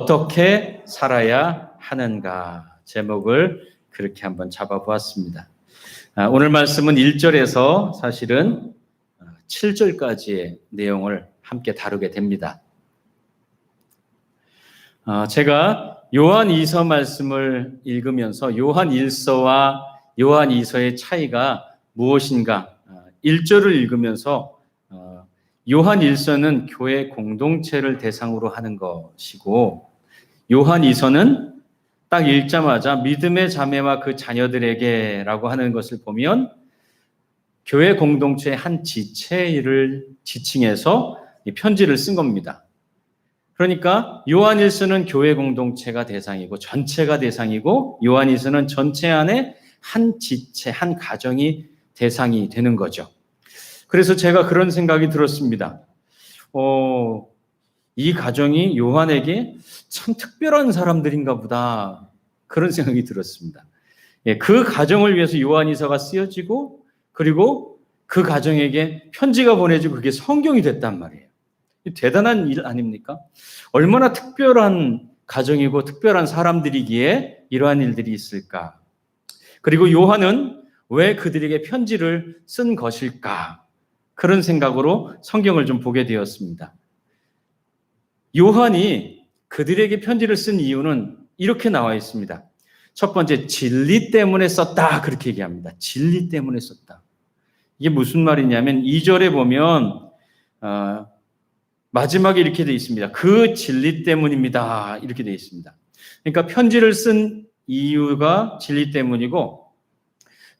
어떻게 살아야 하는가 제목을 그렇게 한번 잡아보았습니다. 오늘 말씀은 1절에서 사실은 7절까지의 내용을 함께 다루게 됩니다. 제가 요한 2서 말씀을 읽으면서 요한 1서와 요한 2서의 차이가 무엇인가 1절을 읽으면서 요한 1서는 교회 공동체를 대상으로 하는 것이고 요한 2서는 딱 읽자마자 믿음의 자매와 그 자녀들에게라고 하는 것을 보면 교회 공동체의 한 지체를 지칭해서 편지를 쓴 겁니다. 그러니까 요한 1서는 교회 공동체가 대상이고 전체가 대상이고 요한 2서는 전체 안에 한 지체, 한 가정이 대상이 되는 거죠. 그래서 제가 그런 생각이 들었습니다. 이 가정이 요한에게 참 특별한 사람들인가 보다 그런 생각이 들었습니다. 그 가정을 위해서 요한이서가 쓰여지고 그리고 그 가정에게 편지가 보내지고 그게 성경이 됐단 말이에요. 대단한 일 아닙니까? 얼마나 특별한 가정이고 특별한 사람들이기에 이러한 일들이 있을까? 그리고 요한은 왜 그들에게 편지를 쓴 것일까? 그런 생각으로 성경을 좀 보게 되었습니다. 요한이 그들에게 편지를 쓴 이유는 이렇게 나와 있습니다. 첫 번째, 진리 때문에 썼다. 그렇게 얘기합니다. 진리 때문에 썼다. 이게 무슨 말이냐면 2절에 보면 마지막에 이렇게 되어 있습니다. 그 진리 때문입니다. 이렇게 되어 있습니다. 그러니까 편지를 쓴 이유가 진리 때문이고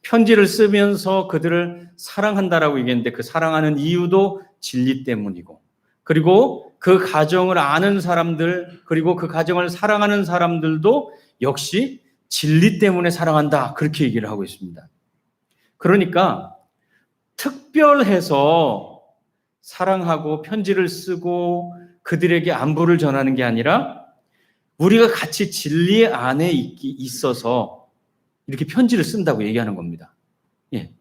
편지를 쓰면서 그들을 사랑한다라고 얘기했는데 그 사랑하는 이유도 진리 때문이고 그리고 그 가정을 아는 사람들 그리고 그 가정을 사랑하는 사람들도 역시 진리 때문에 사랑한다 그렇게 얘기를 하고 있습니다. 그러니까 특별해서 사랑하고 편지를 쓰고 그들에게 안부를 전하는 게 아니라 우리가 같이 진리 안에 있어서 이렇게 편지를 쓴다고 얘기하는 겁니다. 예.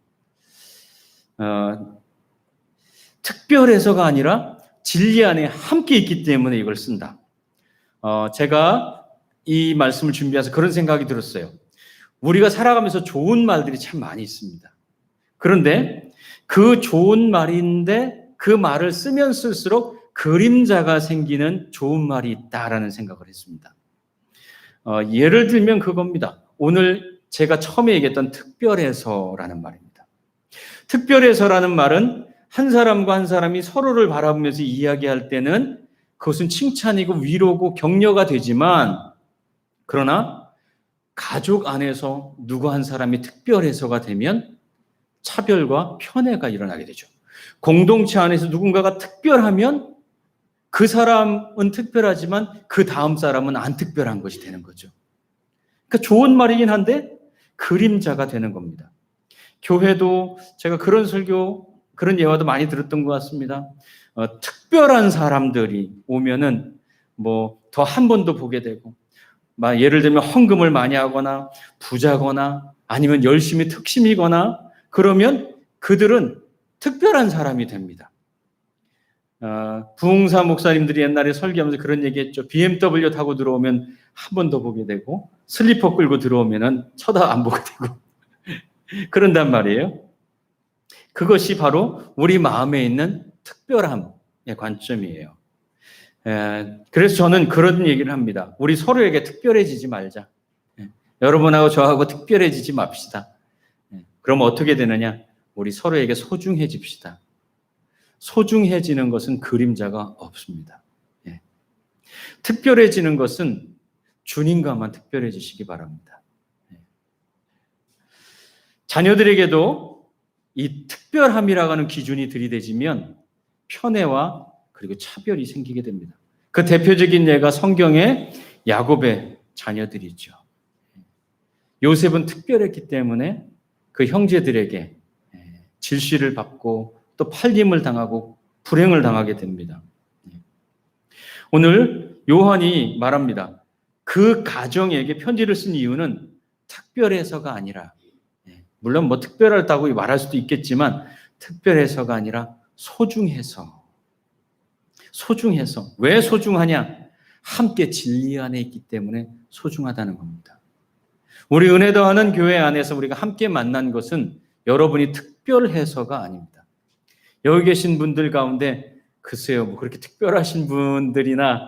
특별해서가 아니라 진리 안에 함께 있기 때문에 이걸 쓴다. 제가 이 말씀을 준비해서 그런 생각이 들었어요. 우리가 살아가면서 좋은 말들이 참 많이 있습니다. 그런데 그 좋은 말인데 그 말을 쓰면 쓸수록 그림자가 생기는 좋은 말이 있다라는 생각을 했습니다. 예를 들면 그겁니다. 오늘 제가 처음에 얘기했던 특별해서라는 말입니다. 특별해서라는 말은 한 사람과 한 사람이 서로를 바라보면서 이야기할 때는 그것은 칭찬이고 위로고 격려가 되지만 그러나 가족 안에서 누구 한 사람이 특별해서가 되면 차별과 편애가 일어나게 되죠. 공동체 안에서 누군가가 특별하면 그 사람은 특별하지만 그 다음 사람은 안 특별한 것이 되는 거죠. 그러니까 좋은 말이긴 한데 그림자가 되는 겁니다. 교회도 제가 그런 설교, 그런 예화도 많이 들었던 것 같습니다. 특별한 사람들이 오면은 더 한 번 더 보게 되고, 예를 들면 헌금을 많이 하거나 부자거나 아니면 열심히 특심이거나 그러면 그들은 특별한 사람이 됩니다. 부흥사 목사님들이 옛날에 설교하면서 그런 얘기했죠. BMW 타고 들어오면 한 번 더 보게 되고 슬리퍼 끌고 들어오면은 쳐다 안 보게 되고 그런단 말이에요. 그것이 바로 우리 마음에 있는 특별함의 관점이에요. 그래서 저는 그런 얘기를 합니다. 우리 서로에게 특별해지지 말자. 여러분하고 저하고 특별해지지 맙시다. 그럼 어떻게 되느냐? 우리 서로에게 소중해집시다. 소중해지는 것은 그림자가 없습니다. 특별해지는 것은 주님과만 특별해지시기 바랍니다. 자녀들에게도 이 특별함이라고 하는 기준이 들이대지면 편애와 그리고 차별이 생기게 됩니다. 그 대표적인 예가 성경의 야곱의 자녀들이죠. 요셉은 특별했기 때문에 그 형제들에게 질시를 받고 또 팔림을 당하고 불행을 당하게 됩니다. 오늘 요한이 말합니다. 그 가정에게 편지를 쓴 이유는 특별해서가 아니라 물론 특별하다고 말할 수도 있겠지만 특별해서가 아니라 소중해서. 왜 소중하냐? 함께 진리 안에 있기 때문에 소중하다는 겁니다. 우리 은혜 더하는 교회 안에서 우리가 함께 만난 것은 여러분이 특별해서가 아닙니다. 여기 계신 분들 가운데 글쎄요, 뭐 그렇게 특별하신 분들이나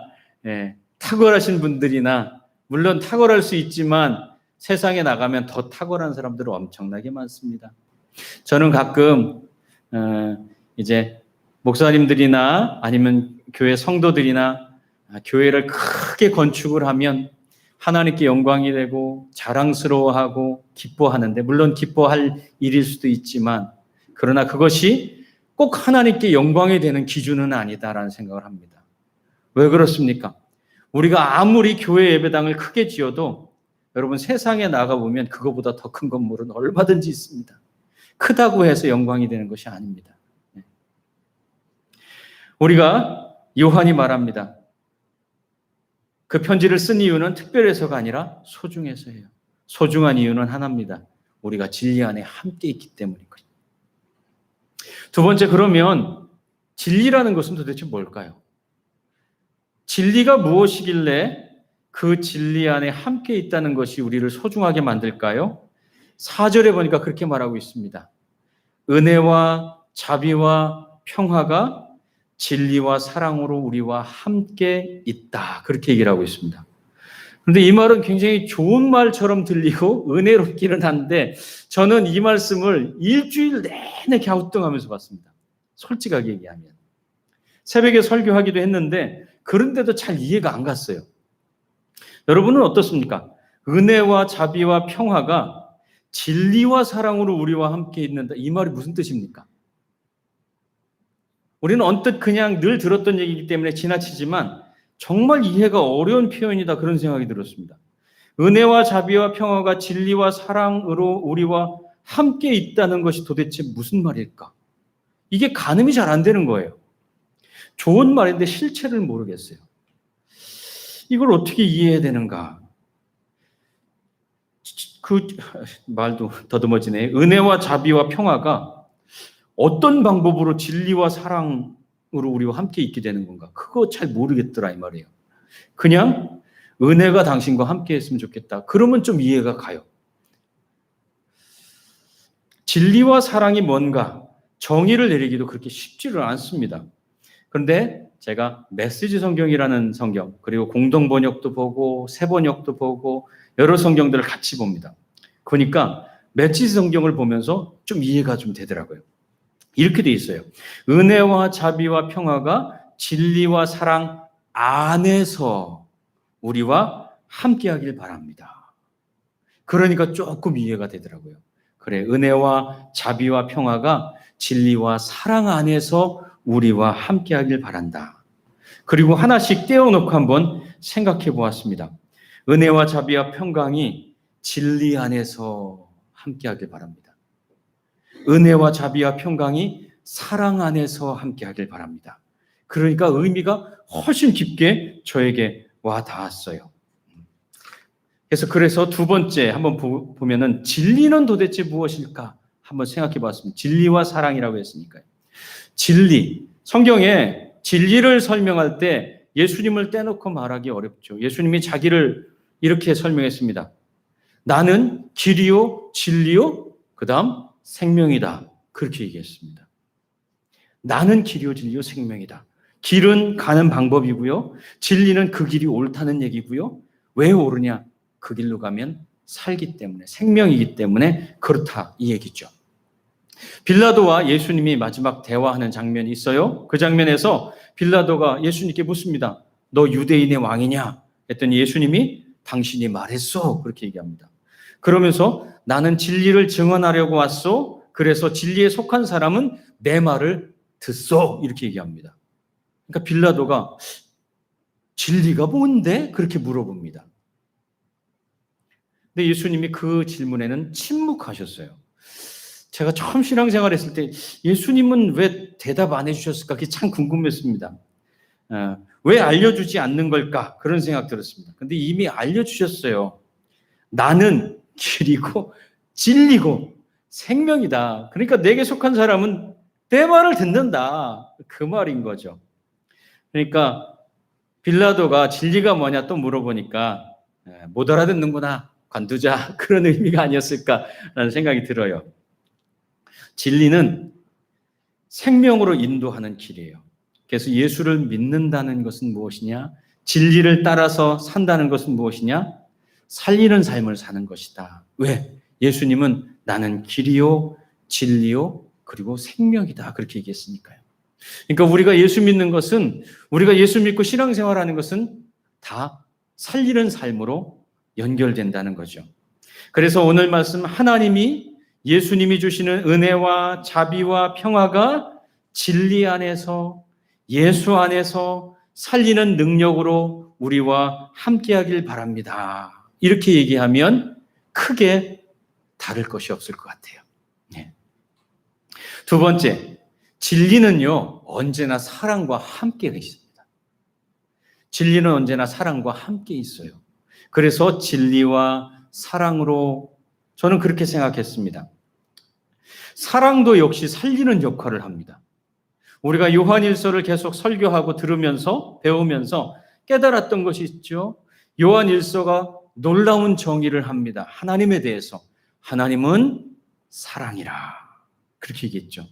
탁월하신 분들이나 물론 탁월할 수 있지만 세상에 나가면 더 탁월한 사람들은 엄청나게 많습니다. 저는 가끔 이제 목사님들이나 아니면 교회 성도들이나 교회를 크게 건축을 하면 하나님께 영광이 되고 자랑스러워하고 기뻐하는데, 물론 기뻐할 일일 수도 있지만 그러나 그것이 꼭 하나님께 영광이 되는 기준은 아니다라는 생각을 합니다. 왜 그렇습니까? 우리가 아무리 교회 예배당을 크게 지어도 여러분 세상에 나가보면 그거보다 더 큰 건물은 얼마든지 있습니다. 크다고 해서 영광이 되는 것이 아닙니다. 우리가 요한이 말합니다. 그 편지를 쓴 이유는 특별해서가 아니라 소중해서예요. 소중한 이유는 하나입니다. 우리가 진리 안에 함께 있기 때문인 거죠. 두 번째, 그러면 진리라는 것은 도대체 뭘까요? 진리가 무엇이길래 그 진리 안에 함께 있다는 것이 우리를 소중하게 만들까요? 4절에 보니까 그렇게 말하고 있습니다. 은혜와 자비와 평화가 진리와 사랑으로 우리와 함께 있다. 그렇게 얘기를 하고 있습니다. 그런데 이 말은 굉장히 좋은 말처럼 들리고 은혜롭기는 한데 저는 이 말씀을 일주일 내내 갸우뚱하면서 봤습니다. 솔직하게 얘기하면. 새벽에 설교하기도 했는데 그런데도 잘 이해가 안 갔어요. 여러분은 어떻습니까? 은혜와 자비와 평화가 진리와 사랑으로 우리와 함께 있는다. 이 말이 무슨 뜻입니까? 우리는 언뜻 그냥 늘 들었던 얘기이기 때문에 지나치지만 정말 이해가 어려운 표현이다, 그런 생각이 들었습니다. 은혜와 자비와 평화가 진리와 사랑으로 우리와 함께 있다는 것이 도대체 무슨 말일까? 이게 가늠이 잘 안 되는 거예요. 좋은 말인데 실체를 모르겠어요. 이걸 어떻게 이해해야 되는가? 그 말도 더듬어지네. 은혜와 자비와 평화가 어떤 방법으로 진리와 사랑으로 우리와 함께 있게 되는 건가? 그거 잘 모르겠더라 이 말이에요. 그냥 은혜가 당신과 함께 했으면 좋겠다. 그러면 좀 이해가 가요. 진리와 사랑이 뭔가 정의를 내리기도 그렇게 쉽지를 않습니다. 그런데 제가 메시지 성경이라는 성경, 그리고 공동번역도 보고 새번역도 보고 여러 성경들을 같이 봅니다. 그러니까 메시지 성경을 보면서 좀 이해가 좀 되더라고요. 이렇게 돼 있어요. 은혜와 자비와 평화가 진리와 사랑 안에서 우리와 함께하길 바랍니다. 그러니까 조금 이해가 되더라고요. 그래, 은혜와 자비와 평화가 진리와 사랑 안에서 우리와 함께하길 바란다. 그리고 하나씩 떼어놓고 한번 생각해 보았습니다. 은혜와 자비와 평강이 진리 안에서 함께하길 바랍니다. 은혜와 자비와 평강이 사랑 안에서 함께하길 바랍니다. 그러니까 의미가 훨씬 깊게 저에게 와 닿았어요. 그래서 두 번째 한번 보면은 진리는 도대체 무엇일까 한번 생각해 봤습니다. 진리와 사랑이라고 했으니까요. 진리, 성경에 진리를 설명할 때 예수님을 떼놓고 말하기 어렵죠. 예수님이 자기를 이렇게 설명했습니다. 나는 길이요 진리요 그다음 생명이다. 그렇게 얘기했습니다. 나는 길이요 진리요 생명이다. 길은 가는 방법이고요. 진리는 그 길이 옳다는 얘기고요. 왜 옳으냐? 그 길로 가면 살기 때문에, 생명이기 때문에 그렇다 이 얘기죠. 빌라도와 예수님이 마지막 대화하는 장면이 있어요. 그 장면에서 빌라도가 예수님께 묻습니다. 너 유대인의 왕이냐? 했더니 예수님이 당신이 말했어. 그렇게 얘기합니다. 그러면서 나는 진리를 증언하려고 왔소. 그래서 진리에 속한 사람은 내 말을 듣소. 이렇게 얘기합니다. 그러니까 빌라도가 진리가 뭔데? 그렇게 물어봅니다. 근데 예수님이 그 질문에는 침묵하셨어요. 제가 처음 신앙생활 했을 때 예수님은 왜 대답 안 해주셨을까? 그게 참 궁금했습니다. 왜 알려주지 않는 걸까? 그런 생각 들었습니다. 근데 이미 알려주셨어요. 나는 길이고 진리고 생명이다. 그러니까 내게 속한 사람은 내 말을 듣는다. 그 말인 거죠. 그러니까 빌라도가 진리가 뭐냐 또 물어보니까 못 알아듣는구나, 관두자, 그런 의미가 아니었을까라는 생각이 들어요. 진리는 생명으로 인도하는 길이에요. 그래서 예수를 믿는다는 것은 무엇이냐? 진리를 따라서 산다는 것은 무엇이냐? 살리는 삶을 사는 것이다. 왜? 예수님은 나는 길이요, 진리요, 그리고 생명이다. 그렇게 얘기했으니까요. 그러니까 우리가 예수 믿는 것은, 우리가 예수 믿고 신앙생활하는 것은 다 살리는 삶으로 연결된다는 거죠. 그래서 오늘 말씀, 하나님이, 예수님이 주시는 은혜와 자비와 평화가 진리 안에서, 예수 안에서 살리는 능력으로 우리와 함께하길 바랍니다. 이렇게 얘기하면 크게 다를 것이 없을 것 같아요. 네. 두 번째, 진리는요, 언제나 사랑과 함께 있습니다. 진리는 언제나 사랑과 함께 있어요. 그래서 진리와 사랑으로, 저는 그렇게 생각했습니다. 사랑도 역시 살리는 역할을 합니다. 우리가 요한일서를 계속 설교하고 들으면서, 배우면서 깨달았던 것이 있죠. 요한일서가 놀라운 정의를 합니다. 하나님에 대해서. 하나님은 사랑이라. 그렇게 얘기했죠.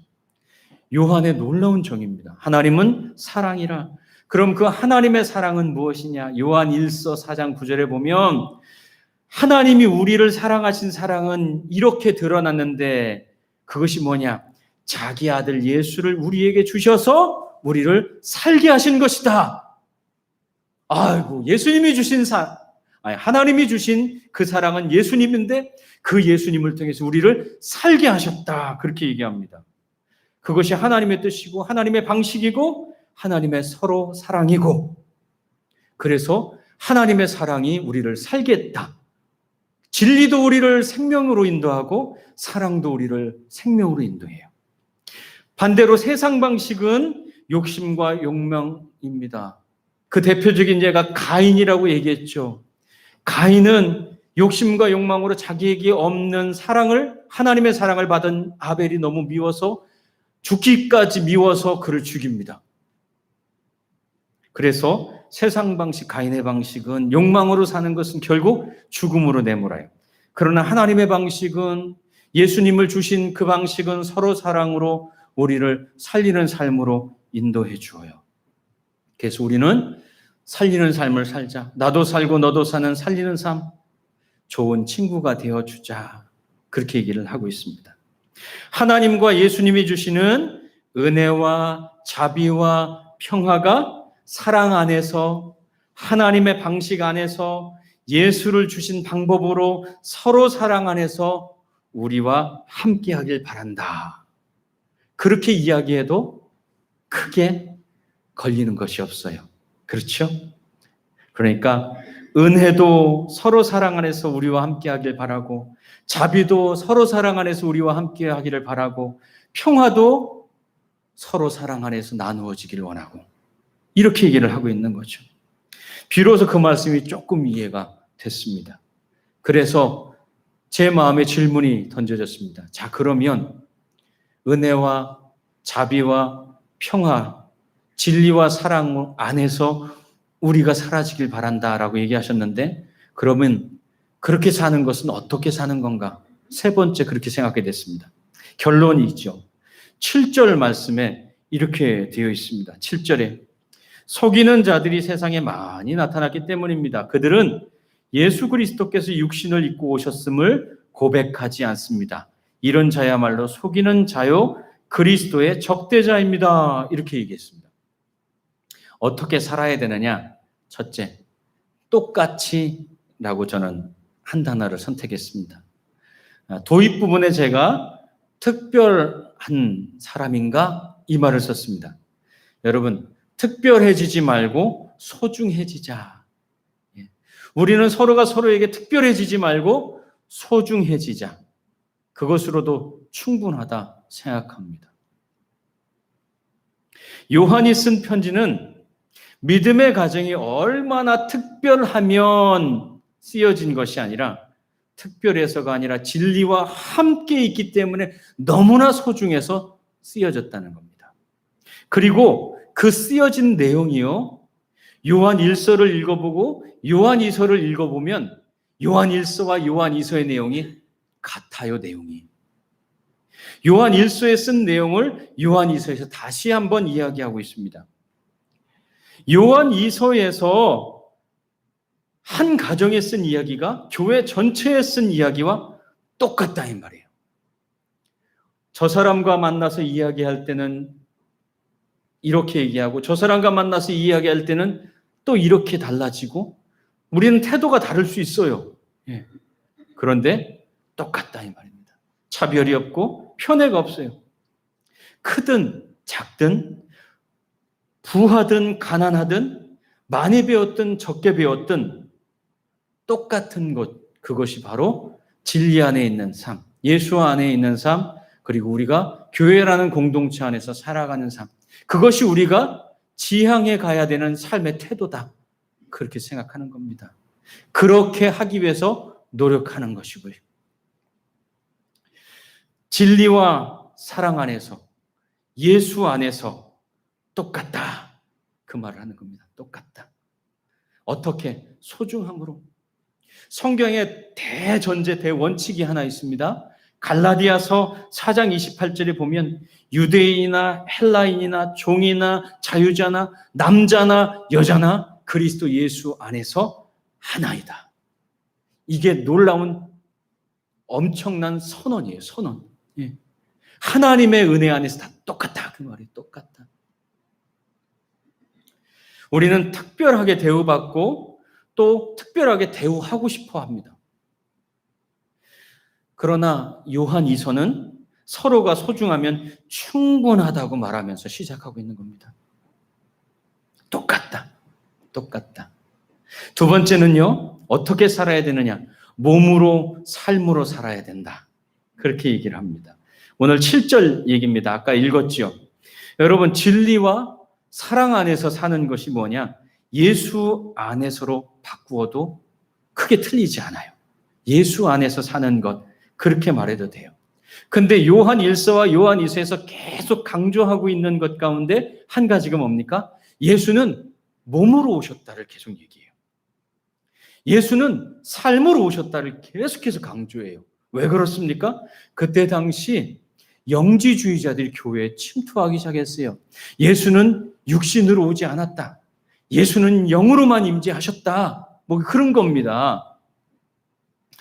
요한의 놀라운 정의입니다. 하나님은 사랑이라. 그럼 그 하나님의 사랑은 무엇이냐? 요한일서 4장 9절에 보면 하나님이 우리를 사랑하신 사랑은 이렇게 드러났는데 그것이 뭐냐? 자기 아들 예수를 우리에게 주셔서 우리를 살게 하신 것이다. 아이고, 예수님이 주신 하나님이 주신 그 사랑은 예수님인데 그 예수님을 통해서 우리를 살게 하셨다. 그렇게 얘기합니다. 그것이 하나님의 뜻이고 하나님의 방식이고 하나님의 서로 사랑이고, 그래서 하나님의 사랑이 우리를 살게 했다. 진리도 우리를 생명으로 인도하고 사랑도 우리를 생명으로 인도해요. 반대로 세상 방식은 욕심과 욕망입니다. 그 대표적인 예가 가인이라고 얘기했죠. 가인은 욕심과 욕망으로 자기에게 없는 사랑을, 하나님의 사랑을 받은 아벨이 너무 미워서 죽기까지 미워서 그를 죽입니다. 그래서 세상 방식, 가인의 방식은 욕망으로 사는 것은 결국 죽음으로 내몰아요. 그러나 하나님의 방식은, 예수님을 주신 그 방식은 서로 사랑으로 우리를 살리는 삶으로 인도해 주어요. 그래서 우리는 살리는 삶을 살자. 나도 살고 너도 사는 살리는 삶, 좋은 친구가 되어주자. 그렇게 얘기를 하고 있습니다. 하나님과 예수님이 주시는 은혜와 자비와 평화가 사랑 안에서, 하나님의 방식 안에서, 예수를 주신 방법으로 서로 사랑 안에서 우리와 함께 하길 바란다. 그렇게 이야기해도 크게 걸리는 것이 없어요. 그렇죠? 그러니까 은혜도 서로 사랑 안에서 우리와 함께 하길 바라고, 자비도 서로 사랑 안에서 우리와 함께 하기를 바라고, 평화도 서로 사랑 안에서 나누어지기를 원하고, 이렇게 얘기를 하고 있는 거죠. 비로소 그 말씀이 조금 이해가 됐습니다. 그래서 제 마음에 질문이 던져졌습니다. 자, 그러면 은혜와 자비와 평화, 진리와 사랑 안에서 우리가 사라지길 바란다라고 얘기하셨는데, 그러면 그렇게 사는 것은 어떻게 사는 건가? 세 번째 그렇게 생각하게 됐습니다. 결론이죠. 7절 말씀에 이렇게 되어 있습니다. 7절에 속이는 자들이 세상에 많이 나타났기 때문입니다. 그들은 예수 그리스도께서 육신을 입고 오셨음을 고백하지 않습니다. 이런 자야말로 속이는 자요 그리스도의 적대자입니다. 이렇게 얘기했습니다. 어떻게 살아야 되느냐? 첫째, 똑같이 라고 저는 한 단어를 선택했습니다. 도입 부분에 제가 특별한 사람인가? 이 말을 썼습니다. 여러분, 특별해지지 말고 소중해지자. 우리는 서로가 서로에게 특별해지지 말고 소중해지자. 그것으로도 충분하다 생각합니다. 요한이 쓴 편지는 믿음의 가정이 얼마나 특별하면 쓰여진 것이 아니라, 특별해서가 아니라 진리와 함께 있기 때문에 너무나 소중해서 쓰여졌다는 겁니다. 그리고 그 쓰여진 내용이요, 요한 1서를 읽어보고 요한 2서를 읽어보면 요한 1서와 요한 2서의 내용이 같아요, 내용이. 요한 1서에 쓴 내용을 요한 2서에서 다시 한번 이야기하고 있습니다. 요한 2서에서 한 가정에 쓴 이야기가 교회 전체에 쓴 이야기와 똑같다 이 말이에요. 저 사람과 만나서 이야기할 때는 이렇게 얘기하고 저 사람과 만나서 이야기할 때는 또 이렇게 달라지고 우리는 태도가 다를 수 있어요. 예. 그런데 똑같다 이 말입니다. 차별이 없고 편애가 없어요. 크든 작든 부하든 가난하든 많이 배웠든 적게 배웠든 똑같은 것, 그것이 바로 진리 안에 있는 삶, 예수 안에 있는 삶, 그리고 우리가 교회라는 공동체 안에서 살아가는 삶, 그것이 우리가 지향해 가야 되는 삶의 태도다. 그렇게 생각하는 겁니다. 그렇게 하기 위해서 노력하는 것이고요. 진리와 사랑 안에서, 예수 안에서 똑같다. 그 말을 하는 겁니다. 똑같다. 어떻게? 소중함으로. 성경에 대전제, 대원칙이 하나 있습니다. 갈라디아서 4장 28절에 보면 유대인이나 헬라인이나 종이나 자유자나 남자나 여자나 그리스도 예수 안에서 하나이다. 이게 놀라운 엄청난 선언이에요. 선언. 예. 하나님의 은혜 안에서 다 똑같다. 그 말이 똑같다. 우리는 특별하게 대우받고 또 특별하게 대우하고 싶어 합니다. 그러나 요한 2서는 서로가 소중하면 충분하다고 말하면서 시작하고 있는 겁니다. 똑같다. 똑같다. 두 번째는요, 어떻게 살아야 되느냐? 몸으로, 삶으로 살아야 된다. 그렇게 얘기를 합니다. 오늘 7절 얘기입니다. 아까 읽었죠. 여러분, 진리와 사랑 안에서 사는 것이 뭐냐? 예수 안에서로 바꾸어도 크게 틀리지 않아요. 예수 안에서 사는 것, 그렇게 말해도 돼요. 근데 요한 1서와 요한 2서에서 계속 강조하고 있는 것 가운데 한 가지가 뭡니까? 예수는 몸으로 오셨다를 계속 얘기해요. 예수는 삶으로 오셨다를 계속해서 강조해요. 왜 그렇습니까? 그때 당시 영지주의자들이 교회에 침투하기 시작했어요. 예수는 육신으로 오지 않았다. 예수는 영으로만 임재하셨다. 뭐 그런 겁니다.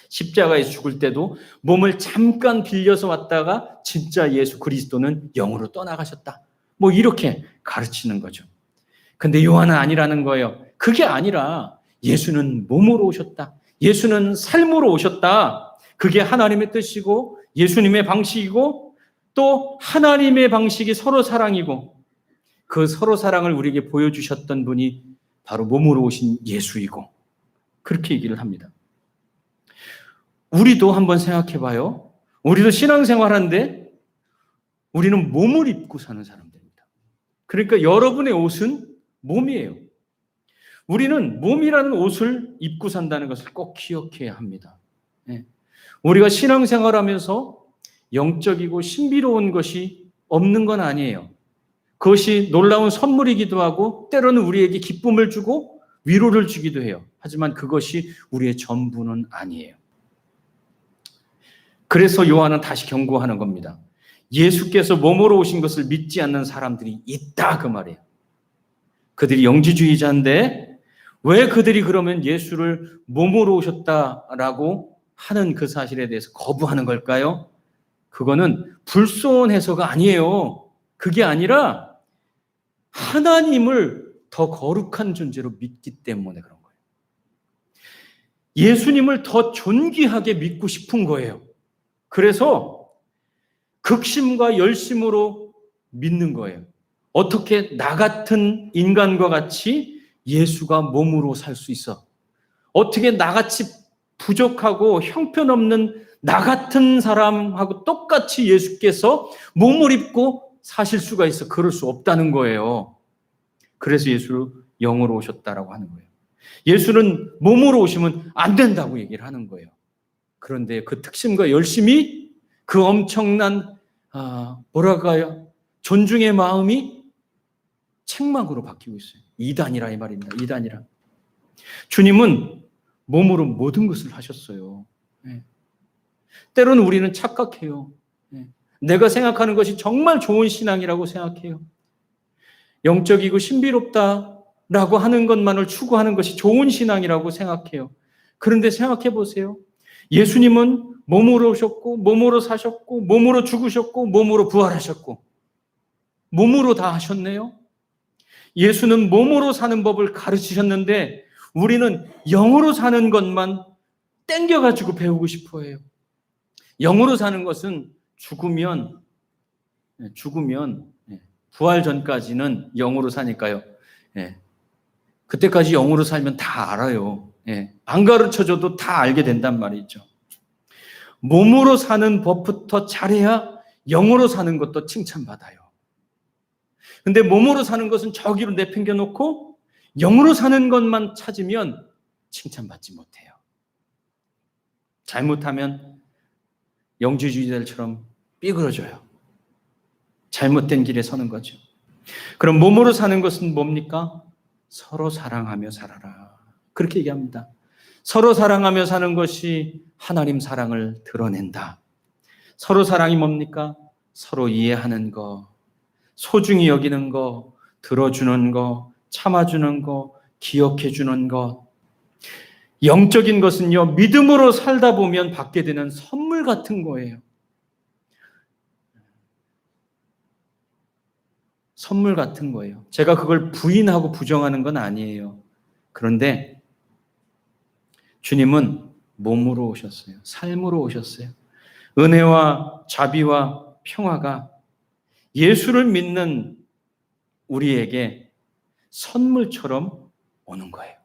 십자가에서 죽을 때도 몸을 잠깐 빌려서 왔다가 진짜 예수 그리스도는 영으로 떠나가셨다. 뭐 이렇게 가르치는 거죠. 근데 요한은 아니라는 거예요. 그게 아니라 예수는 몸으로 오셨다. 예수는 삶으로 오셨다. 그게 하나님의 뜻이고 예수님의 방식이고 또 하나님의 방식이 서로 사랑이고 그 서로 사랑을 우리에게 보여주셨던 분이 바로 몸으로 오신 예수이고 그렇게 얘기를 합니다. 우리도 한번 생각해 봐요. 우리도 신앙생활하는데 우리는 몸을 입고 사는 사람들입니다. 그러니까 여러분의 옷은 몸이에요. 우리는 몸이라는 옷을 입고 산다는 것을 꼭 기억해야 합니다. 우리가 신앙생활하면서 영적이고 신비로운 것이 없는 건 아니에요. 그것이 놀라운 선물이기도 하고 때로는 우리에게 기쁨을 주고 위로를 주기도 해요. 하지만 그것이 우리의 전부는 아니에요. 그래서 요한은 다시 경고하는 겁니다. 예수께서 몸으로 오신 것을 믿지 않는 사람들이 있다 그 말이에요. 그들이 영지주의자인데 왜 그들이 그러면 예수를 몸으로 오셨다라고 하는 그 사실에 대해서 거부하는 걸까요? 그거는 불손 해서가 아니에요. 그게 아니라 하나님을 더 거룩한 존재로 믿기 때문에 그런 거예요. 예수님을 더 존귀하게 믿고 싶은 거예요. 그래서 극심과 열심으로 믿는 거예요. 어떻게 나 같은 인간과 같이 예수가 몸으로 살 수 있어? 어떻게 나같이 부족하고 형편없는 나 같은 사람하고 똑같이 예수께서 몸을 입고 사실 수가 있어? 그럴 수 없다는 거예요. 그래서 예수를 영으로 오셨다라고 하는 거예요. 예수는 몸으로 오시면 안 된다고 얘기를 하는 거예요. 그런데 그 특심과 열심이 그 엄청난 뭐랄까요? 존중의 마음이 책망으로 바뀌고 있어요. 이단이라 이 말입니다. 이단이라. 주님은 몸으로 모든 것을 하셨어요. 때로는 우리는 착각해요. 내가 생각하는 것이 정말 좋은 신앙이라고 생각해요. 영적이고 신비롭다라고 하는 것만을 추구하는 것이 좋은 신앙이라고 생각해요. 그런데 생각해 보세요. 예수님은 몸으로 오셨고, 몸으로 사셨고, 몸으로 죽으셨고, 몸으로 부활하셨고, 몸으로 다 하셨네요. 예수는 몸으로 사는 법을 가르치셨는데 우리는 영으로 사는 것만 땡겨가지고 배우고 싶어 해요. 영으로 사는 것은 죽으면 부활 전까지는 영으로 사니까요. 그때까지 영으로 살면 다 알아요. 안 가르쳐줘도 다 알게 된단 말이죠. 몸으로 사는 법부터 잘해야 영으로 사는 것도 칭찬받아요. 근데 몸으로 사는 것은 저기로 내팽겨 놓고 영으로 사는 것만 찾으면 칭찬받지 못해요. 잘못하면 영지주의자들처럼 삐그러져요. 잘못된 길에 서는 거죠. 그럼 몸으로 사는 것은 뭡니까? 서로 사랑하며 살아라. 그렇게 얘기합니다. 서로 사랑하며 사는 것이 하나님 사랑을 드러낸다. 서로 사랑이 뭡니까? 서로 이해하는 거, 소중히 여기는 거, 들어주는 거, 참아주는 거, 기억해주는 것. 영적인 것은요, 믿음으로 살다 보면 받게 되는 선물 같은 거예요. 선물 같은 거예요. 제가 그걸 부인하고 부정하는 건 아니에요. 그런데 주님은 몸으로 오셨어요. 삶으로 오셨어요. 은혜와 자비와 평화가 예수를 믿는 우리에게 선물처럼 오는 거예요.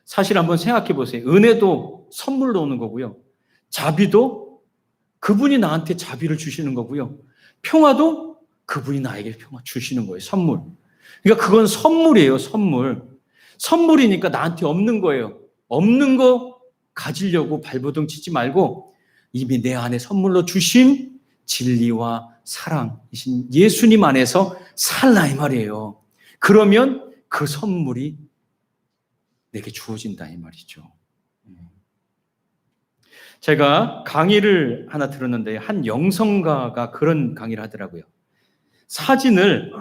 사실 한번 생각해 보세요. 은혜도 선물로 오는 거고요. 자비도 그분이 나한테 자비를 주시는 거고요. 평화도 그분이 나에게 평화 주시는 거예요. 선물. 그러니까 그건 선물이에요. 선물. 선물이니까 나한테 없는 거예요. 없는 거 가지려고 발버둥 치지 말고 이미 내 안에 선물로 주신 진리와 사랑이신 예수님 안에서 살라 이 말이에요. 그러면 그 선물이 내게 주어진다 이 말이죠. 제가 강의를 하나 들었는데 한 영성가가 그런 강의를 하더라고요. 사진을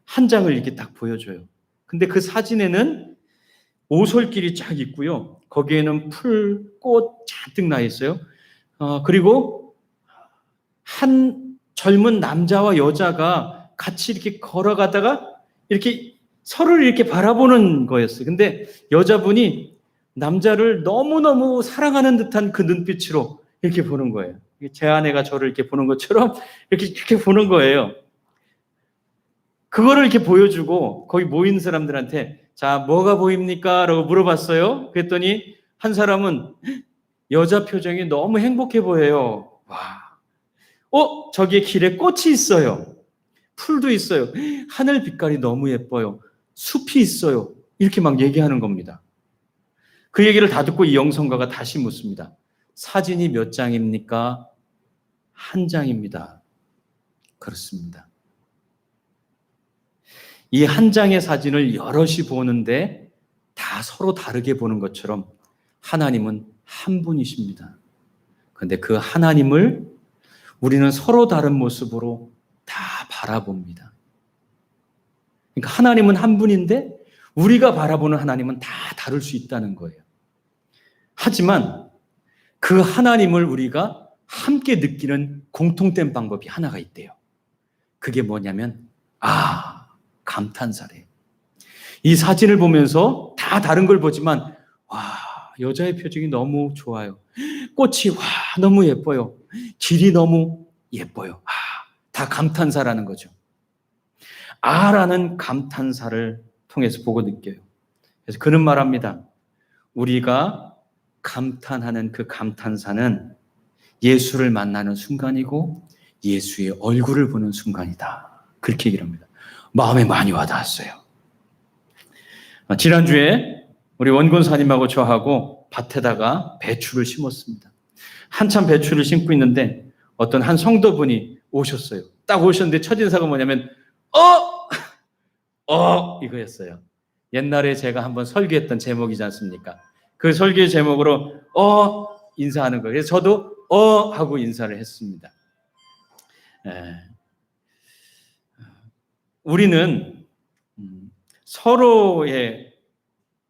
한 장을 이렇게 딱 보여줘요. 근데 그 사진에는 오솔길이 쫙 있고요. 거기에는 풀, 꽃 잔뜩 나 있어요. 그리고 한 젊은 남자와 여자가 같이 이렇게 걸어가다가 이렇게 서로를 이렇게 바라보는 거였어요. 근데 여자분이 남자를 너무너무 사랑하는 듯한 그 눈빛으로 이렇게 보는 거예요. 제 아내가 저를 이렇게 보는 것처럼 이렇게 보는 거예요. 그거를 이렇게 보여주고 거기 모인 사람들한테 자, 뭐가 보입니까? 라고 물어봤어요. 그랬더니 한 사람은 여자 표정이 너무 행복해 보여요. 와. 저기에 길에 꽃이 있어요. 풀도 있어요. 하늘 빛깔이 너무 예뻐요. 숲이 있어요. 이렇게 막 얘기하는 겁니다. 그 얘기를 다 듣고 이 영성가가 다시 묻습니다. 사진이 몇 장입니까? 한 장입니다. 그렇습니다. 이 한 장의 사진을 여럿이 보는데 다 서로 다르게 보는 것처럼 하나님은 한 분이십니다. 그런데 그 하나님을 우리는 서로 다른 모습으로 다 바라봅니다. 그러니까 하나님은 한 분인데 우리가 바라보는 하나님은 다 다를 수 있다는 거예요. 하지만 그 하나님을 우리가 함께 느끼는 공통된 방법이 하나가 있대요. 그게 뭐냐면 감탄사래요. 이 사진을 보면서 다 다른 걸 보지만 여자의 표정이 너무 좋아요. 꽃이 너무 예뻐요. 길이 너무 예뻐요. 다 감탄사라는 거죠. 라는 감탄사를 통해서 보고 느껴요. 그래서 그는 말합니다. 우리가 감탄하는 그 감탄사는 예수를 만나는 순간이고 예수의 얼굴을 보는 순간이다. 그렇게 얘기를 합니다. 마음에 많이 와닿았어요. 지난주에 우리 원곤사님하고 저하고 밭에다가 배추를 심었습니다. 한참 배추를 심고 있는데 어떤 한 성도분이 오셨어요. 딱 오셨는데 첫인사가 뭐냐면 이거였어요. 옛날에 제가 한번 설교했던 제목이지 않습니까? 그 설교의 제목으로 인사하는 거예요. 그래서 저도 하고 인사를 했습니다. 우리는 서로의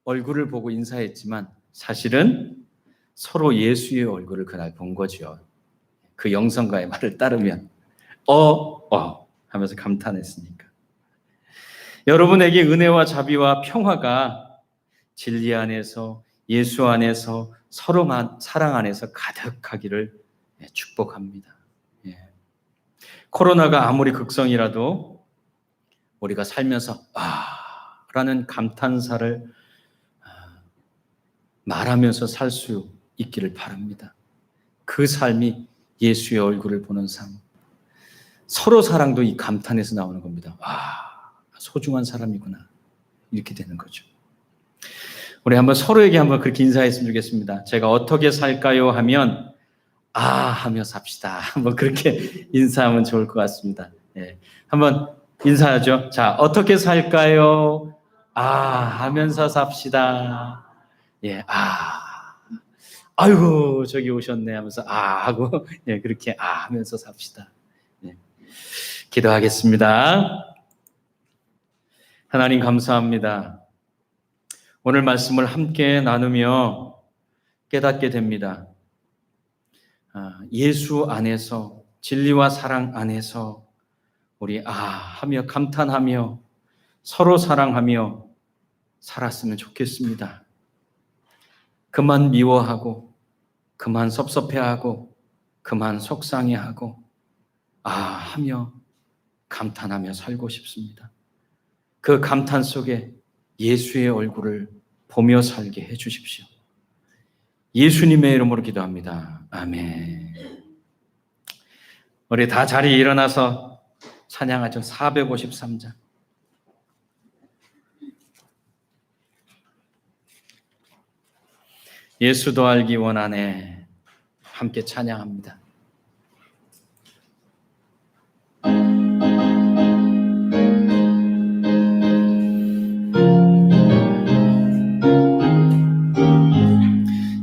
얼굴을 보고 인사했지만 사실은 서로 예수의 얼굴을 그날 본 거죠. 그 영성가의 말을 따르면 하면서 감탄했으니까. 여러분에게 은혜와 자비와 평화가 진리 안에서 예수 안에서 서로 사랑 안에서 가득하기를 축복합니다. 코로나가 아무리 극성이라도 우리가 살면서 라는 감탄사를 말하면서 살 수 있기를 바랍니다. 그 삶이 예수의 얼굴을 보는 삶. 서로 사랑도 이 감탄에서 나오는 겁니다. 소중한 사람이구나. 이렇게 되는 거죠. 우리 한번 서로에게 한번 그렇게 인사했으면 좋겠습니다. 제가 어떻게 살까요? 하면 하며 삽시다. 한번 그렇게 인사하면 좋을 것 같습니다. 한번 인사하죠. 자, 어떻게 살까요? 하면서 삽시다. 아이고 저기 오셨네 하면서 하고 그렇게 하면서 삽시다. 기도하겠습니다. 하나님 감사합니다. 오늘 말씀을 함께 나누며 깨닫게 됩니다. 예수 안에서 진리와 사랑 안에서 우리 하며 감탄하며 서로 사랑하며 살았으면 좋겠습니다. 그만 미워하고 그만 섭섭해하고 그만 속상해하고 하며 감탄하며 살고 싶습니다. 그 감탄 속에 예수의 얼굴을 보며 살게 해주십시오. 예수님의 이름으로 기도합니다. 아멘. 우리 다 자리에 일어나서 찬양하죠. 453장. 예수도 알기 원하네. 함께 찬양합니다.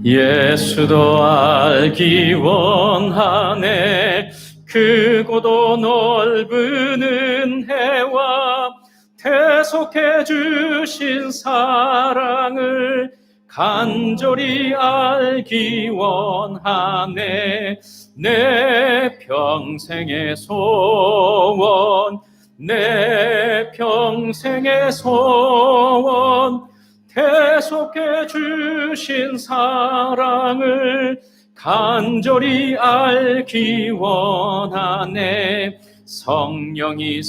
예수도 알기 원하네. 크고도 넓은 은혜와 대속해 주신 사랑을 간절히 알기 원하네. 내 평생의 소원, 내 평생의 소원, 대속해 주신 사랑을 간절히 알기 원하네. 성령이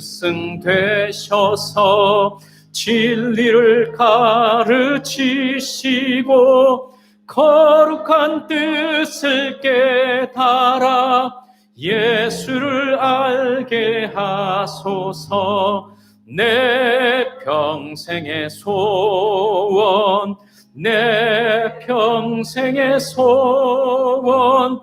스승되셔서 진리를 가르치시고 거룩한 뜻을 깨달아 예수를 알게 하소서. 내 평생의 소원, 내 평생의 소원,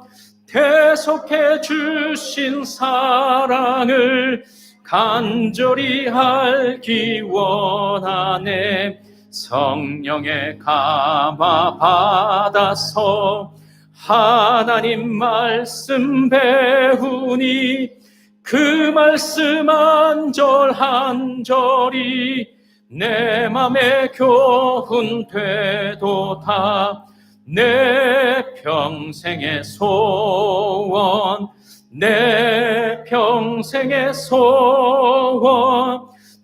대속해 주신 사랑을 간절히 알기 원하네. 성령의 감화 받아서 하나님 말씀 배우니 그 말씀 한 절 한 절이 내 맘에 교훈 되도다. 내 평생의 소원, 내 평생의 소원,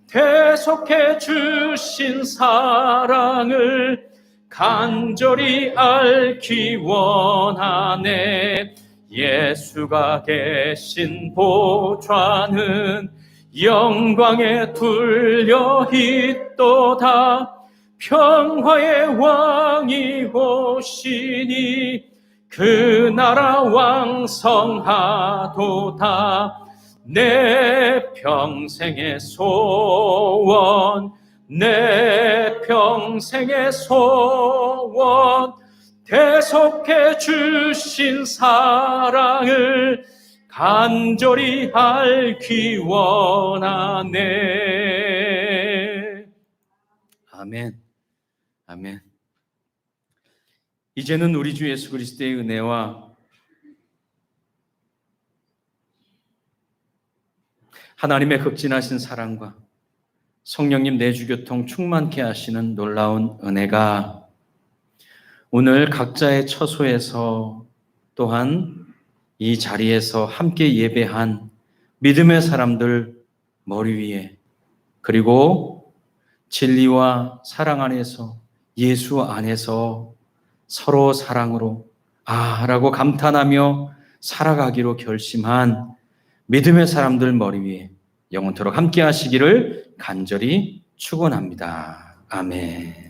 대속해 주신 사랑을 간절히 알기 원하네. 예수가 계신 보좌는 영광에 둘려 있도다. 평화의 왕이 오시니 그 나라 왕성하도다. 내 평생의 소원, 내 평생의 소원, 대속해 주신 사랑을 간절히 알기 원하네. 아멘. 아멘. 이제는 우리 주 예수 그리스도의 은혜와 하나님의 극진하신 사랑과 성령님 내주교통 충만케 하시는 놀라운 은혜가 오늘 각자의 처소에서 또한 이 자리에서 함께 예배한 믿음의 사람들 머리 위에, 그리고 진리와 사랑 안에서, 예수 안에서 서로 사랑으로 라고 감탄하며 살아가기로 결심한 믿음의 사람들 머리 위에 영원토록 함께 하시기를 간절히 축원합니다. 아멘.